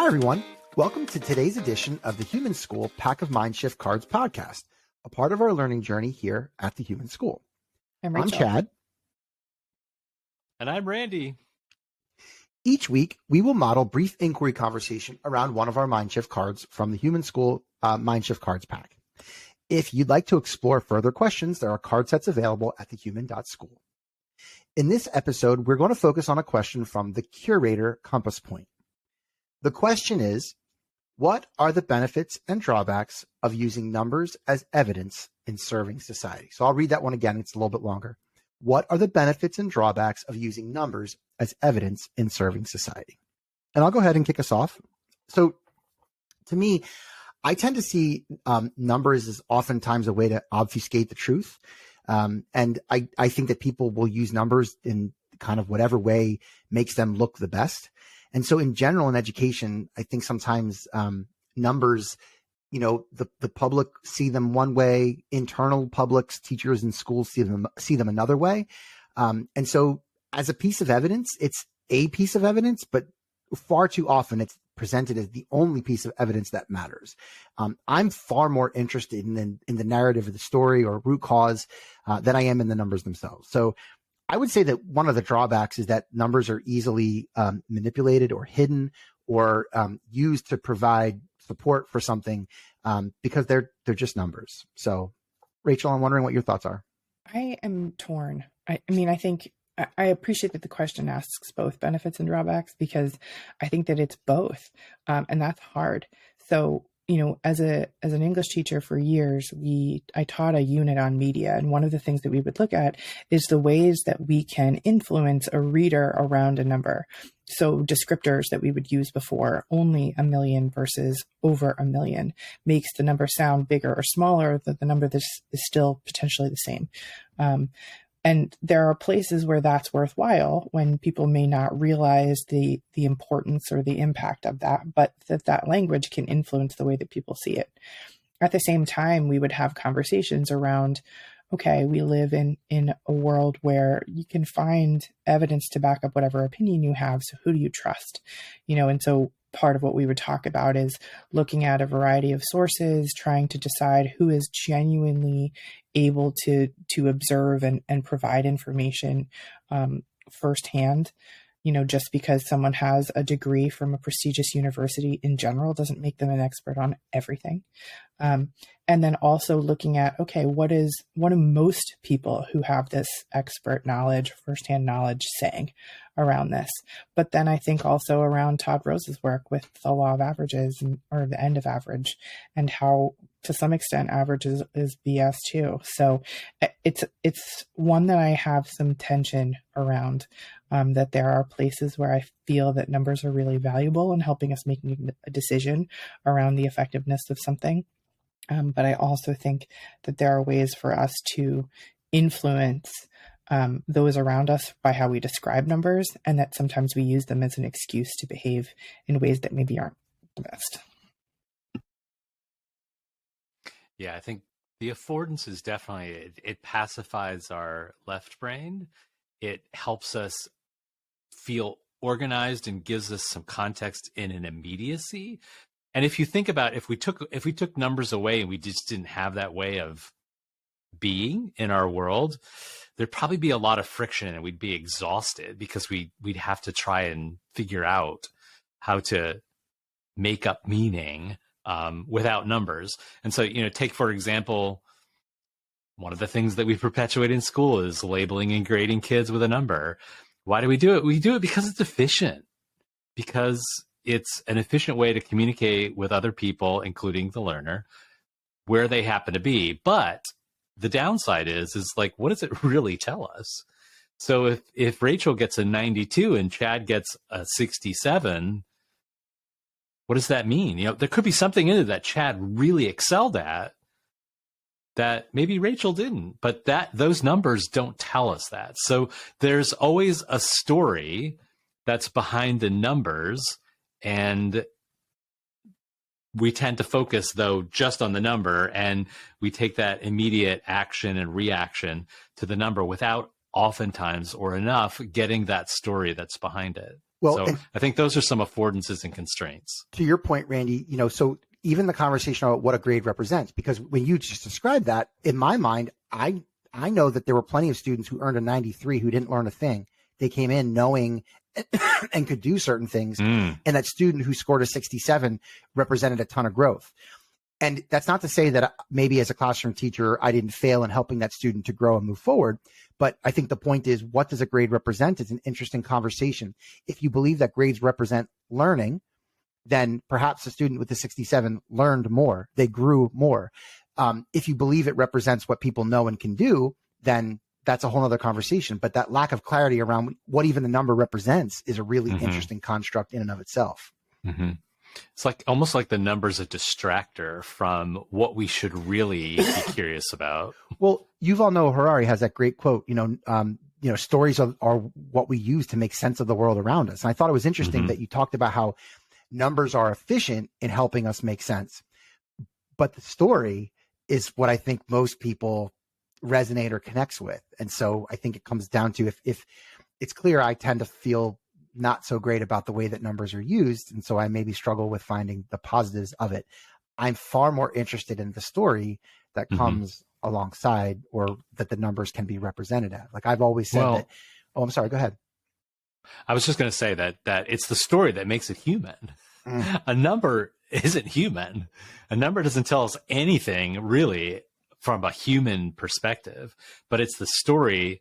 Hi, everyone. Welcome to today's edition of the Human School Pack of Mind Shift Cards podcast, a part of our learning journey here at the Human School. I'm Chad. And I'm Randy. Each week, we will model brief inquiry conversation around one of our Mind Shift cards from the Human School Mind Shift Cards pack. If you'd like to explore further questions, there are card sets available at thehuman.school. In this episode, we're going to focus on a question from the Curator Compass Point. The question is, what are the benefits and drawbacks of using numbers as evidence in serving society? So I'll read that one again. It's a little bit longer. What are the benefits and drawbacks of using numbers as evidence in serving society? And I'll go ahead and kick us off. So to me, I tend to see numbers as oftentimes a way to obfuscate the truth. And I think that people will use numbers in kind of whatever way makes them look the best. And so in general, in education, I think sometimes numbers, the public see them one way, internal publics, teachers in schools see them another way. And so as a piece of evidence, it's a piece of evidence, but far too often it's presented as the only piece of evidence that matters. I'm far more interested in the narrative of the story or root cause than I am in the numbers themselves. So I would say that one of the drawbacks is that numbers are easily manipulated or hidden or used to provide support for something because they're just numbers. So, Rachel, I'm wondering what your thoughts are. I am torn. I think I appreciate that the question asks both benefits and drawbacks because I think that it's both, and that's hard. So, as an English teacher for years, I taught a unit on media, and one of the things that we would look at is the ways that we can influence a reader around a number. So descriptors that we would use before, only 1 million versus over 1 million, makes the number sound bigger or smaller, that the number that is still potentially the same. And there are places where that's worthwhile when people may not realize the importance or the impact of that, but that language can influence the way that people see it. At the same time, we would have conversations around, okay, we live in a world where you can find evidence to back up whatever opinion you have. So who do you trust? And so part of what we would talk about is looking at a variety of sources, trying to decide who is genuinely able to observe and provide information firsthand. Just because someone has a degree from a prestigious university in general doesn't make them an expert on everything. And then also looking at, okay, what do most people who have this expert knowledge, firsthand knowledge saying around this? But then I think also around Todd Rose's work with the law of averages or the end of average, and how to some extent average is BS too. So it's one that I have some tension around, that there are places where I feel that numbers are really valuable in helping us making a decision around the effectiveness of something. But I also think that there are ways for us to influence those around us by how we describe numbers, and that sometimes we use them as an excuse to behave in ways that maybe aren't the best. Yeah, I think the affordance is definitely, it pacifies our left brain. It helps us feel organized and gives us some context in an immediacy. And if you think about, if we took numbers away and we just didn't have that way of being in our world, there'd probably be a lot of friction and we'd be exhausted because we'd have to try and figure out how to make up meaning without numbers. And so, take, for example, one of the things that we perpetuate in school is labeling and grading kids with a number. Why do we do it? We do it because it's efficient, because it's an efficient way to communicate with other people, including the learner, where they happen to be. But the downside is like, what does it really tell us? So if Rachel gets a 92 and Chad gets a 67, what does that mean? There could be something in it that Chad really excelled at that maybe Rachel didn't, but those numbers don't tell us that. So there's always a story that's behind the numbers, and we tend to focus, though, just on the number, and we take that immediate action and reaction to the number without oftentimes or enough getting that story that's behind it. Well, So I think those are some affordances and constraints. to your point, Randy, so even the conversation about what a grade represents, because when you just described that, in my mind, I know that there were plenty of students who earned a 93 who didn't learn a thing. They came in knowing and could do certain things. And that student who scored a 67 represented a ton of growth. And that's not to say that maybe as a classroom teacher, I didn't fail in helping that student to grow and move forward. But I think the point is, what does a grade represent? It's an interesting conversation. If you believe that grades represent learning, then perhaps the student with the 67 learned more. They grew more. If you believe it represents what people know and can do, then that's a whole other conversation. But that lack of clarity around what even the number represents is a really interesting construct in and of itself. Mm-hmm. It's like almost like the number's a distractor from what we should really be curious about. Well, Yuval Noah Harari has that great quote, stories are what we use to make sense of the world around us. And I thought it was interesting that you talked about how numbers are efficient in helping us make sense. But the story is what I think most people resonate or connects with. And so I think it comes down to, if it's clear, I tend to feel not so great about the way that numbers are used. And so I maybe struggle with finding the positives of it. I'm far more interested in the story that comes alongside, or that the numbers can be representative. Like I've always said that. Oh, I'm sorry. Go ahead. I was just going to say that it's the story that makes it human. A number isn't human. A number doesn't tell us anything really from a human perspective, but it's the story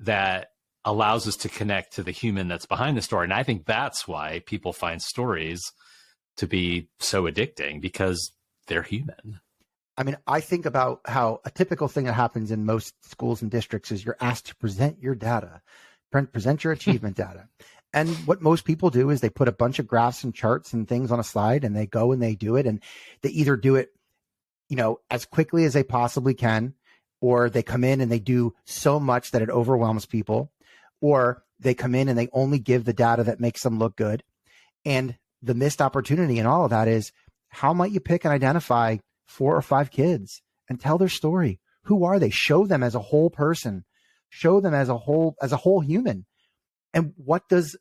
that allows us to connect to the human that's behind the story. And I think that's why people find stories to be so addicting, because they're human. I mean, I think about how a typical thing that happens in most schools and districts is you're asked to present your data, present your achievement data. And what most people do is they put a bunch of graphs and charts and things on a slide, and they go and they do it. And they either do it, as quickly as they possibly can, or they come in and they do so much that it overwhelms people, or they come in and they only give the data that makes them look good. And the missed opportunity in all of that is, how might you pick and identify 4 or 5 kids and tell their story? Who are they? Show them as a whole person, show them as a whole human. And what's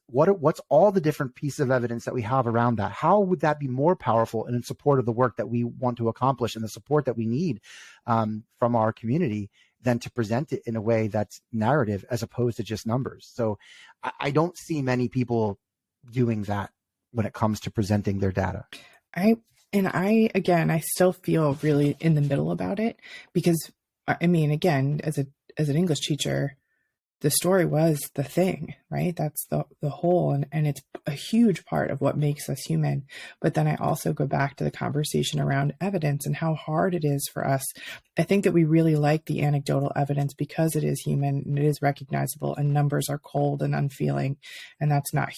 all the different pieces of evidence that we have around that? How would that be more powerful and in support of the work that we want to accomplish and the support that we need from our community, than to present it in a way that's narrative as opposed to just numbers? So I don't see many people doing that when it comes to presenting their data. I still feel really in the middle about it, because I mean, again, as an English teacher, the story was the thing, right? That's the whole, and it's a huge part of what makes us human. But then I also go back to the conversation around evidence and how hard it is for us. I think that we really like the anecdotal evidence because it is human and it is recognizable, and numbers are cold and unfeeling, and that's not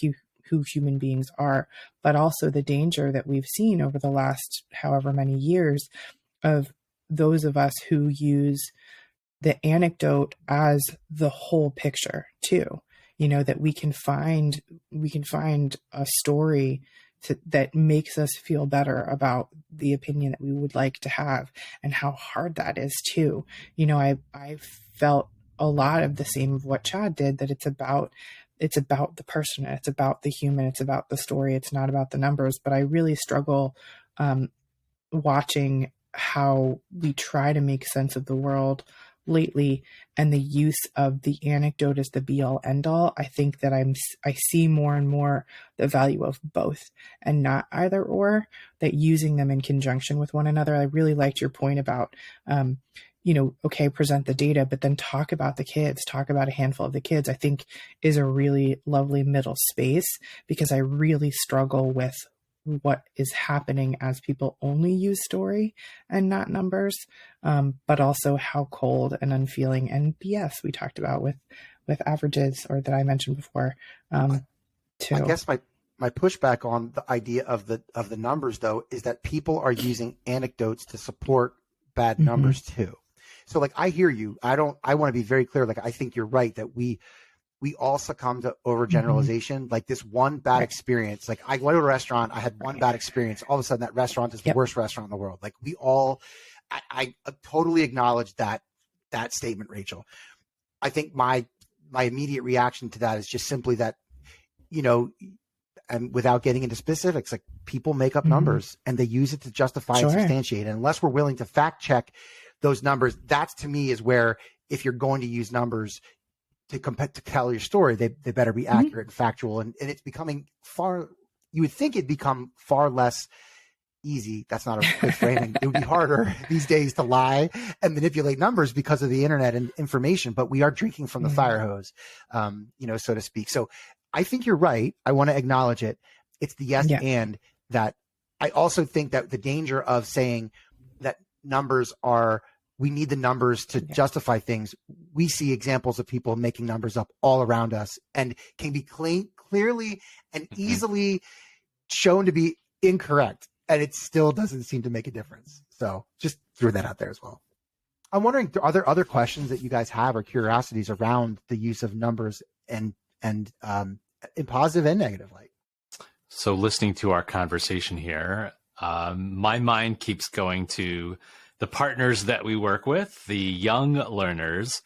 who human beings are. But also the danger that we've seen over the last however many years of those of us who use the anecdote as the whole picture too, that we can find a story that makes us feel better about the opinion that we would like to have, and how hard that is too. I felt a lot of the same of what Chad did, that it's about the person, it's about the human, it's about the story, it's not about the numbers. But I really struggle watching how we try to make sense of the world lately, and the use of the anecdote as the be all end all. I think that I see more and more the value of both, and not either or, that using them in conjunction with one another. I really liked your point about, okay, present the data, but then talk about the kids, talk about a handful of the kids, I think is a really lovely middle space, because I really struggle with what is happening as people only use story and not numbers, but also how cold and unfeeling and BS we talked about with averages, or that I mentioned before, too. I guess my pushback on the idea of the numbers, though, is that people are using anecdotes to support bad numbers too. So like, I hear you. I want to be very clear. Like, I think you're right that we all succumb to overgeneralization. Like this one bad experience. Like I go to a restaurant, I had one bad experience. All of a sudden that restaurant is the worst restaurant in the world. Like I totally acknowledge that statement, Rachel. I think my immediate reaction to that is just simply that you know, and without getting into specifics, like people make up numbers and they use it to justify and substantiate. And unless we're willing to fact check those numbers, that's to me is where, if you're going to use numbers to tell your story, they better be accurate and factual. And it's becoming you would think it'd become far less easy. That's not a good framing. It would be harder these days to lie and manipulate numbers because of the internet and information, but we are drinking from the fire hose, so to speak. So I think you're right. I want to acknowledge it. It's the yes and that. I also think that the danger of saying that we need the numbers to justify things. We see examples of people making numbers up all around us and can be clearly and easily shown to be incorrect. And it still doesn't seem to make a difference. So just threw that out there as well. I'm wondering, are there other questions that you guys have or curiosities around the use of numbers and in positive and negative light? So listening to our conversation here, my mind keeps going to the partners that we work with, the young learners.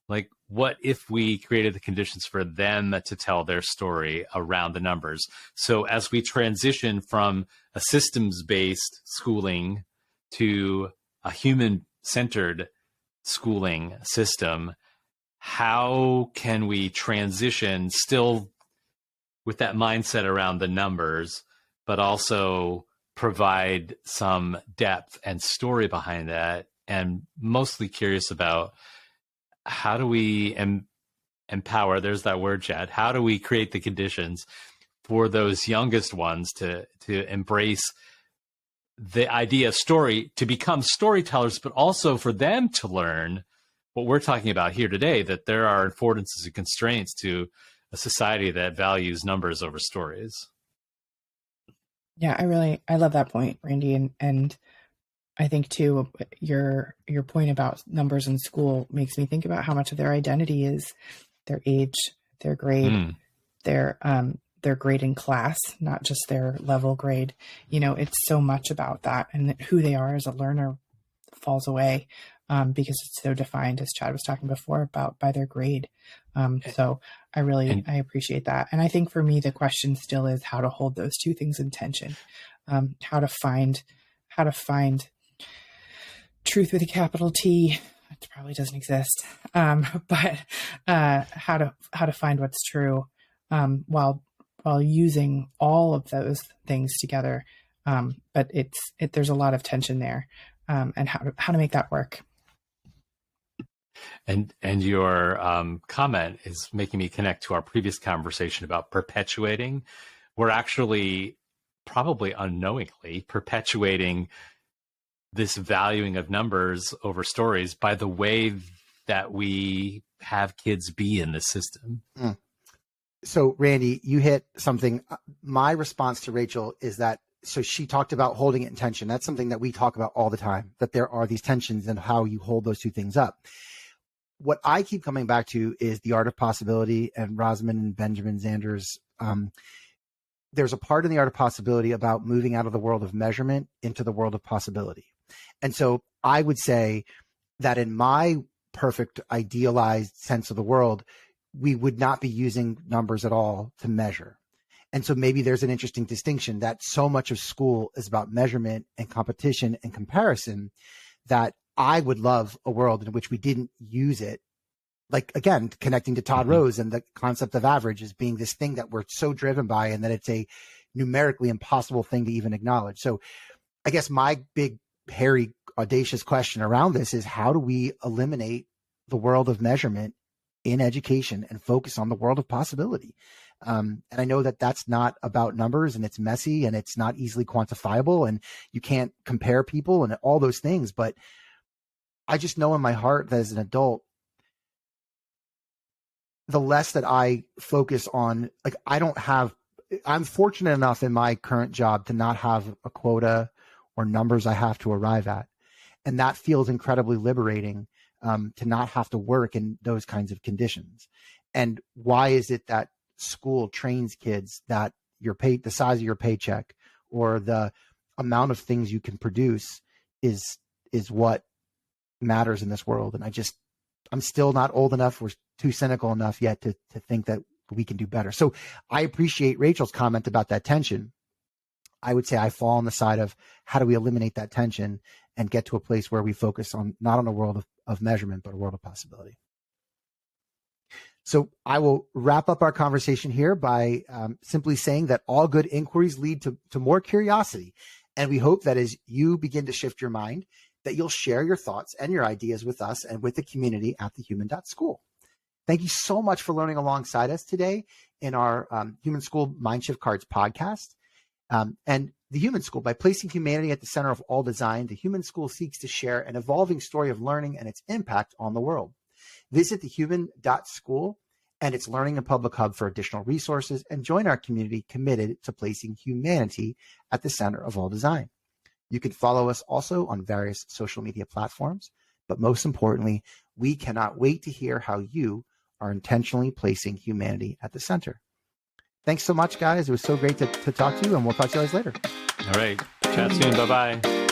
Like, what if we created the conditions for them to tell their story around the numbers? So as we transition from a systems-based schooling to a human-centered schooling system, how can we transition still with that mindset around the numbers, but also provide some depth and story behind that? And mostly curious about, how do we empower, there's that word, Chad, how do we create the conditions for those youngest ones to embrace the idea of story, to become storytellers, but also for them to learn what we're talking about here today, that there are affordances and constraints to a society that values numbers over stories. Yeah, I love that point, Randy. And I think too, your point about numbers in school makes me think about how much of their identity is their age, their grade, their grade in class, not just their level grade. It's so much about that, and who they are as a learner falls away because it's so defined, as Chad was talking before, by their grade. So I appreciate that. And I think for me, the question still is how to hold those two things in tension, how to find truth with a capital T. It probably doesn't exist. But how to find what's true, while using all of those things together. But there's a lot of tension there, and how to make that work. And your comment is making me connect to our previous conversation about perpetuating. We're actually probably unknowingly perpetuating this valuing of numbers over stories by the way that we have kids be in the system. So Randy, you hit something. My response to Rachel is that, so she talked about holding it in tension. That's something that we talk about all the time, that there are these tensions and how you hold those two things up. What I keep coming back to is the art of possibility, and Rosamond and Benjamin Zander's. There's a part in the art of possibility about moving out of the world of measurement into the world of possibility. And so I would say that in my perfect idealized sense of the world, we would not be using numbers at all to measure. And so maybe there's an interesting distinction that so much of school is about measurement and competition and comparison, that I would love a world in which we didn't use it. Like, again, connecting to Todd Rose and the concept of average as being this thing that we're so driven by, and that it's a numerically impossible thing to even acknowledge. So I guess my big, hairy, audacious question around this is, how do we eliminate the world of measurement in education and focus on the world of possibility? And I know that that's not about numbers, and it's messy, and it's not easily quantifiable, and you can't compare people and all those things. But I just know in my heart that as an adult, the less that I focus on, like, I'm fortunate enough in my current job to not have a quota or numbers I have to arrive at. And that feels incredibly liberating, to not have to work in those kinds of conditions. And why is it that school trains kids that the size of your paycheck or the amount of things you can produce is what matters in this world? And I'm still not old enough, we're too cynical enough yet to think that we can do better. So I appreciate Rachel's comment about that tension. I would say I fall on the side of how do we eliminate that tension and get to a place where we focus on not on a world of measurement, but a world of possibility. So I will wrap up our conversation here by simply saying that all good inquiries lead to more curiosity. And we hope that as you begin to shift your mind, that you'll share your thoughts and your ideas with us and with the community at thehuman.school. Thank you so much for learning alongside us today in our Human School Mindshift Cards podcast. And the Human School, by placing humanity at the center of all design, the Human School seeks to share an evolving story of learning and its impact on the world. Visit thehuman.school and its learning and public hub for additional resources and join our community committed to placing humanity at the center of all design. You can follow us also on various social media platforms, but most importantly, we cannot wait to hear how you are intentionally placing humanity at the center. Thanks so much, guys. It was so great to talk to you, and we'll talk to you guys later. All right. Chat soon. Bye-bye.